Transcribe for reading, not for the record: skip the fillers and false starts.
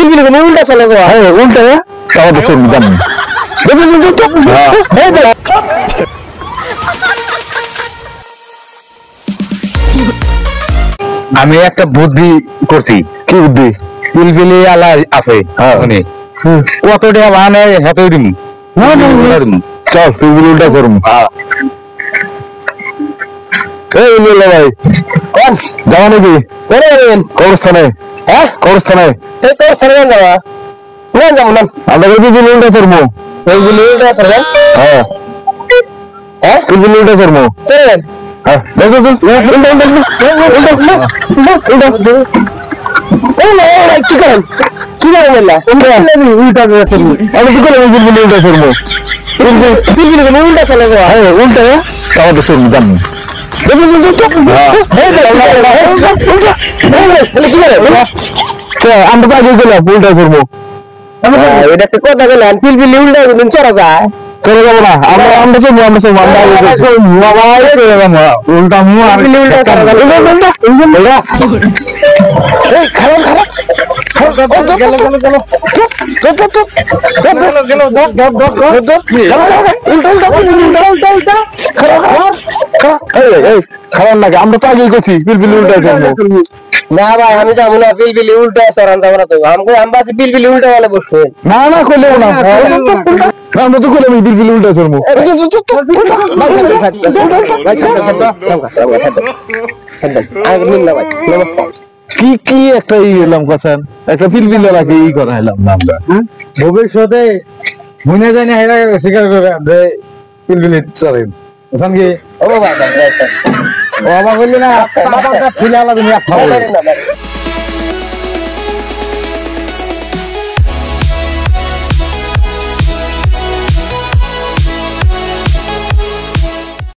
পিলপিলি কোন উল্টা চলে গো হ্যাঁ উল্টা তাও তো তুমি জানো আমি একটা বুদ্ধি করছি কি বুদ্ধি পিলপিলি আলা আছে মানে কত টাকা মানে হাতে দিমু চল পিলপিলি উল্টা করুম এই বলে ভাই কোন যাও নাকি কোনে যাবেন কবরস্থানে হ্যাঁ কবরস্থানে এই কবরস্থানে যাবা কোন যাবো না আমরা পিলপিলি উল্টা করবো পিলপিলি উল্টা করবেন হ্যাঁ হ্যাঁ পিলপিলি উল্টা করবো চলেন হ্যাঁ দেখো তো কি করেন কি করেন উল্টা করবো আমি কি করে পিলপিলি উল্টা করবো পিলপিলি উল্টা চলে যাওয়া হ্যাঁ উল্টা তাও তো শুনবো জানি আমরা তো আগে গেলাম উল্টা করবো এটা একটা কথা গেলেন পিলপিলি উল্টা চড়া যায় চলে যাবো না আমরা চলবো উল্টা খারাপ লাগে আমরা তো আগেই করছি পিলপিলি উল্টা না ভাই আমি যাবো না পিলপিলি উল্টা সরান যাবো না তো আমাকে আমবাসী পিলপিলি উল্টা বলে বসবে না না করলে না আমরা তো করলাম পিলপিলি উল্টা চলবো কি কি একটা এলাম কথা একটা পিলপিলি রাখে ই করা এলাম না আমরা ভবিষ্যতে মনে জানি হেরা স্বীকার করে পিলপিলি চলেন সঙ্গে ও বাবা ও বাবা বললি না বাবা ফিলে আলাদা